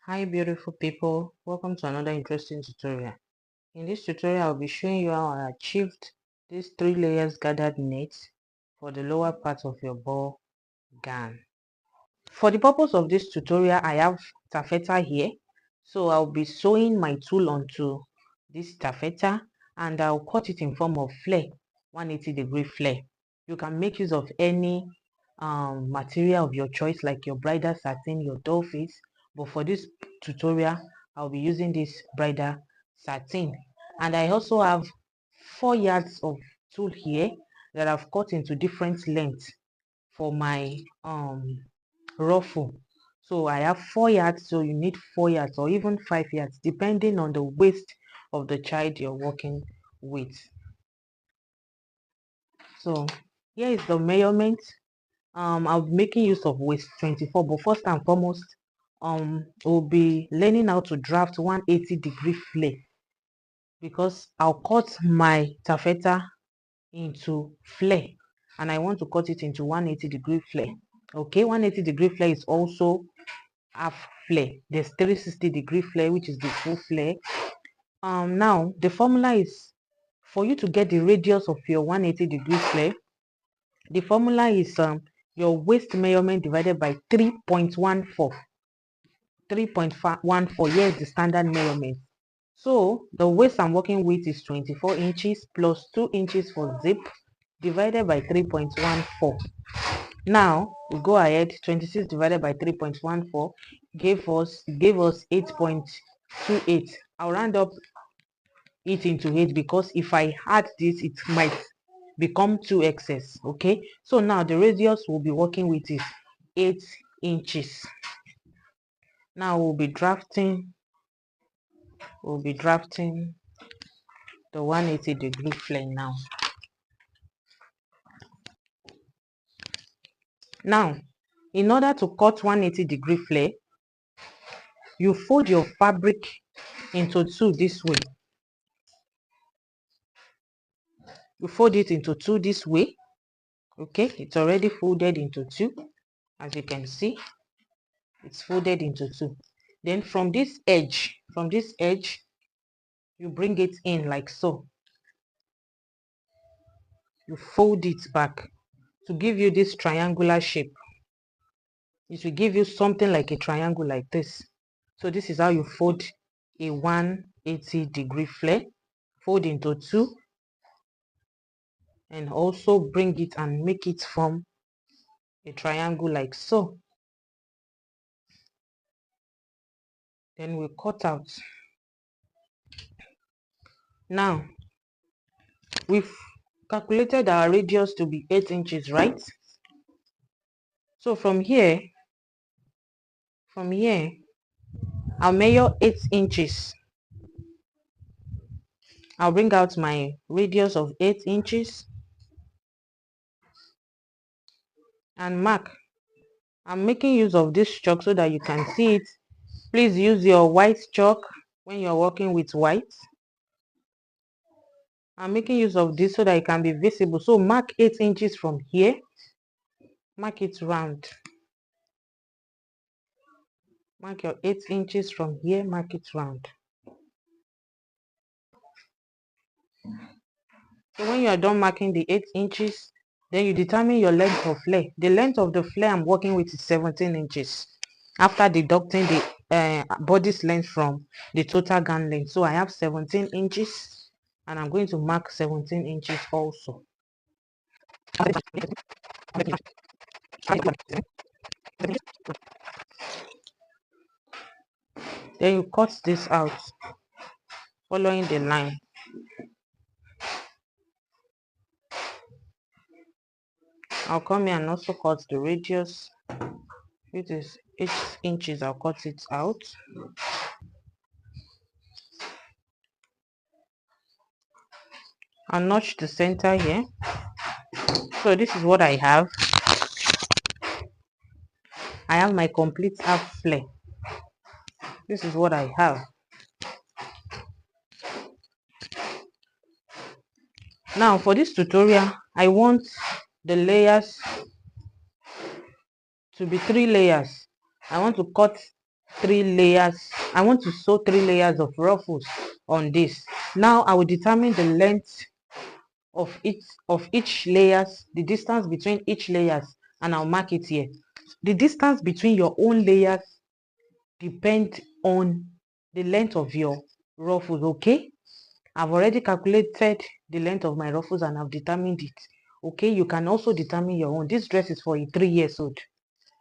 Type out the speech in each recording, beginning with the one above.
Hi beautiful people, welcome to another interesting tutorial. In this tutorial I'll be showing you how I achieved these 3 layers gathered net for the lower part of your ball gown. For the purpose of this tutorial I have taffeta here, so I'll be sewing my tool onto this taffeta and I'll cut it in form of flare, 180-degree flare. You can make use of any material of your choice, like your bridal satin, your doll face, but for this tutorial I'll be using this bridal satin. And I also have 4 yards of tool here that I've cut into different lengths for my ruffle. So I have 4 yards, so you need 4 yards or even 5 yards depending on the waist of the child you're working with. So here is the measurement. I'll be making use of waist 24, but first and foremost we'll be learning how to draft 180-degree flare, because I'll cut my taffeta into flare and I want to cut it into 180-degree flare. Okay, 180-degree flare is also half flare. There's 360-degree flare, which is the full flare. Now the formula is, for you to get the radius of your 180-degree flare, the formula is your waist measurement divided by 3.14. 3.14, here is the standard measurement. So the waist I'm working with is 24 inches plus 2 inches for zip divided by 3.14. Now we go ahead. 26 divided by 3.14 gave us 8.28. I'll round up it into 8 because if I add this it might become 2 excess. Okay, so now the radius we'll be working with is 8 inches. Now we'll be drafting the 180-degree flare now. Now in order to cut 180-degree flare, you fold your fabric into 2 this way. You fold it into 2 this way. Okay, it's already folded into 2. As you can see, it's folded into 2. Then from this edge, you bring it in like so. You fold it back to give you this triangular shape. It will give you something like a triangle like this. So this is how you fold a 180-degree flare. Fold into 2 and also bring it and make it form a triangle like so. Then we cut out. Now we've calculated our radius to be 8 inches, right? So from here I'll measure 8 inches. I'll bring out my radius of 8 inches and mark. I'm making use of this chalk so that you can see it. Please use your white chalk when you're working with white. I'm making use of this so that it can be visible. So mark 8 inches from here. Mark it round. Mark your 8 inches from here. Mark it round. So when you are done marking the 8 inches, then you determine your length of flare. The length of the flare I'm working with is 17 inches. After deducting the body's length from the total gown length. So I have 17 inches and I'm going to mark 17 inches also. Then you cut this out following the line. I'll come here and also cut the radius. It is 8 inches. I'll cut it out. I'll notch the center here. So this is what I have. I have my complete half flare. This is what I have. Now for this tutorial, I want the layers to be 3 layers. I want to cut 3 layers. I want to sew 3 layers of ruffles on this. Now I will determine the length of each layers, the distance between each layers, and I'll mark it here. The distance between your own layers depend on the length of your ruffles. Okay, I've already calculated the length of my ruffles and I've determined it. Okay, you can also determine your own. This dress is for a 3 years old.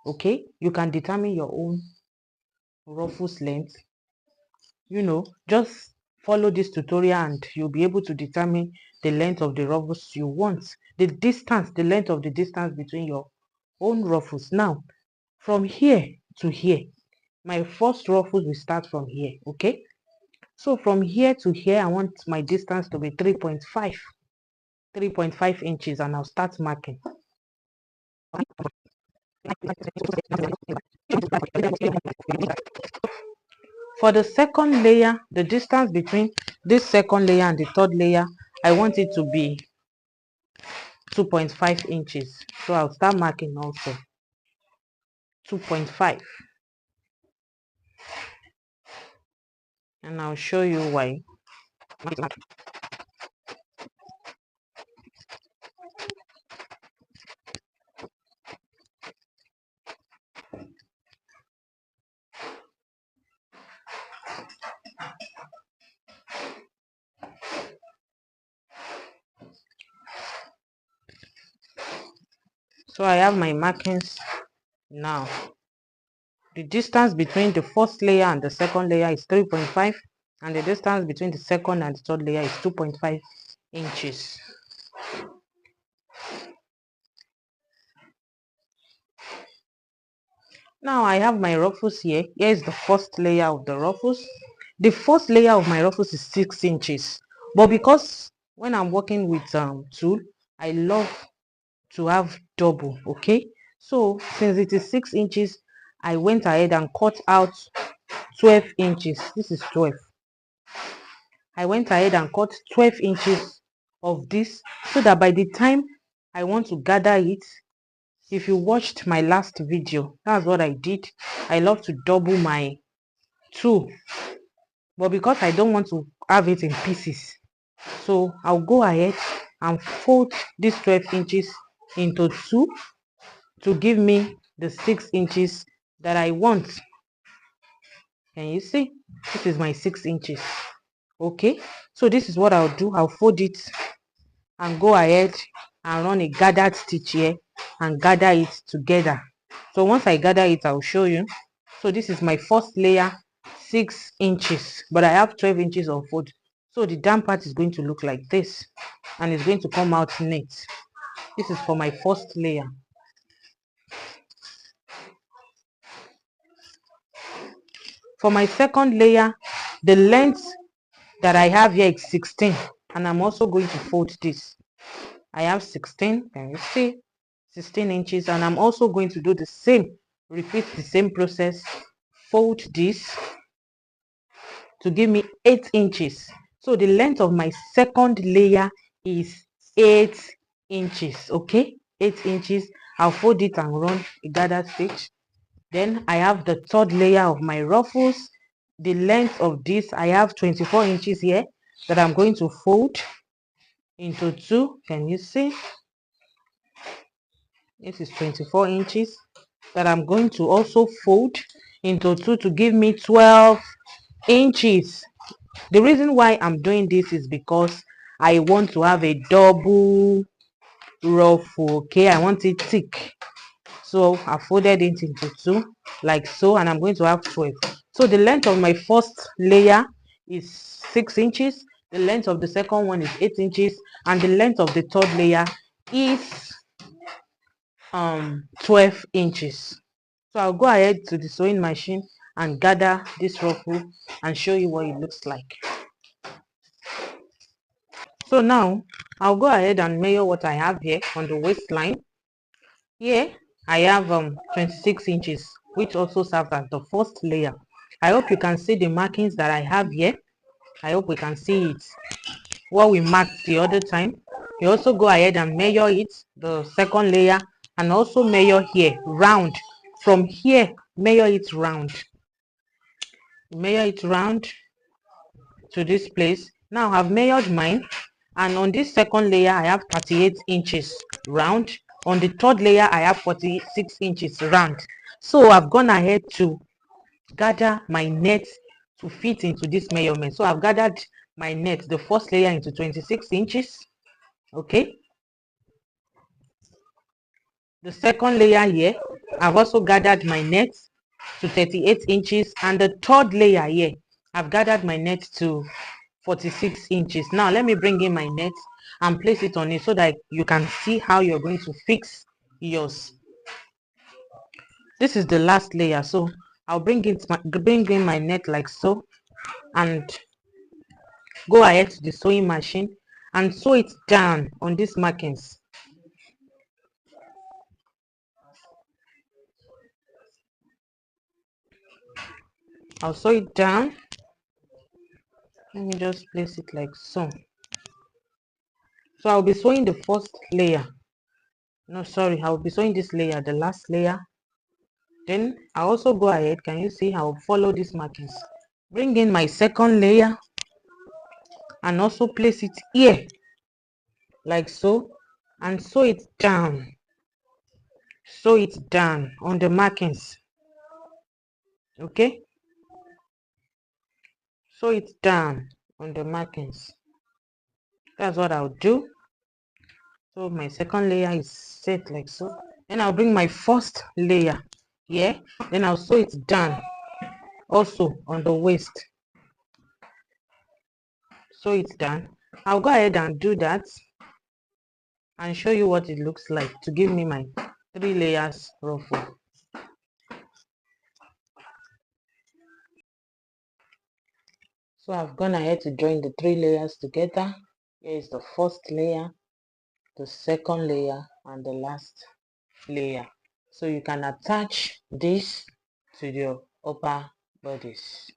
Okay, you can determine your own ruffles length. Just follow this tutorial and you'll be able to determine the length of the ruffles you want, the length of the distance between your own ruffles. Now, from here to here, my first ruffles will start from here. Okay, so from here to here, I want my distance to be 3.5 inches, and I'll start marking. For the second layer, the distance between this second layer and the third layer, I want it to be 2.5 inches. So I'll start marking also 2.5, and I'll show you why. So I have my markings now. The distance between the first layer and the second layer is 3.5, and the distance between the second and the third layer is 2.5 inches. Now I have my ruffles here. Here is the first layer of the ruffles. The first layer of my ruffles is 6 inches. But because when I'm working with tool, I love to have double. Okay, so since it is 6 inches, I went ahead and cut out 12 inches. This is 12. I went ahead and cut 12 inches of this, so that by the time I want to gather it, if you watched my last video, that's what I did. I love to double my tool, but because I don't want to have it in pieces, so I'll go ahead and fold this 12 inches into 2 to give me the 6 inches that I want. Can you see? This is my 6 inches. Okay, so this is what I'll do. I'll fold it and go ahead and run a gathered stitch here and gather it together. So once I gather it, I'll show you. So this is my first layer, 6 inches, but I have 12 inches of fold. So the down part is going to look like this, and it's going to come out neat. This is for my first layer. For my second layer, the length that I have here is 16, and I'm also going to fold this. I have 16, can you see? 16 inches, and I'm also going to do the same, repeat the same process, fold this to give me 8 inches. So the length of my second layer is 8 inches. Okay, 8 inches. I'll fold it and run a gather stitch. Then I have the third layer of my ruffles. The length of this, I have 24 inches here that I'm going to fold into 2. Can you see? This is 24 inches that I'm going to also fold into 2 to give me 12 inches. The reason why I'm doing this is because I want to have a double ruffle. Okay, I want it thick, so I folded it into 2 like so, and I'm going to have 12. So the length of my first layer is 6 inches, the length of the second one is 8 inches, and the length of the third layer is 12 inches. So I'll go ahead to the sewing machine and gather this ruffle and show you what it looks like. So now I'll go ahead and measure what I have here on the waistline. Here I have 26 inches, which also serves as the first layer. I hope you can see the markings that I have here. I hope we can see it, what we marked the other time. You also go ahead and measure it, the second layer, and also measure here round. From here, measure it round. measure it round to this place. Now I've measured mine, and on this second layer I have 38 inches round. On the third layer I have 46 inches round. So I've gone ahead to gather my net to fit into this measurement. So I've gathered my net, the first layer, into 26 inches. Okay, the second layer here, I've also gathered my net to 38 inches, and the third layer here, I've gathered my net to 46 inches. Now let me bring in my net and place it on it so that you can see how you're going to fix yours. This is the last layer, so I'll bring in my net like so, and go ahead to the sewing machine and sew it down on these markings. I'll sew it down. Let me just place it like so. So I'll be sewing the first layer. No, sorry, I'll be sewing this layer, the last layer. Then I'll also go ahead. Can you see? I'll follow these markings. Bring in my second layer and also place it here like so, and sew it down. Sew it down on the markings. Okay? Sew it down on the markings. That's what I'll do. So my second layer is set like so. Then I'll bring my first layer here. Then I'll sew it down also on the waist. Sew it down. I'll go ahead and do that and show you what it looks like to give me my 3 layers ruffle. So I've gone ahead to join the 3 layers together. Here is the first layer, the second layer, and the last layer. So you can attach this to your upper bodice.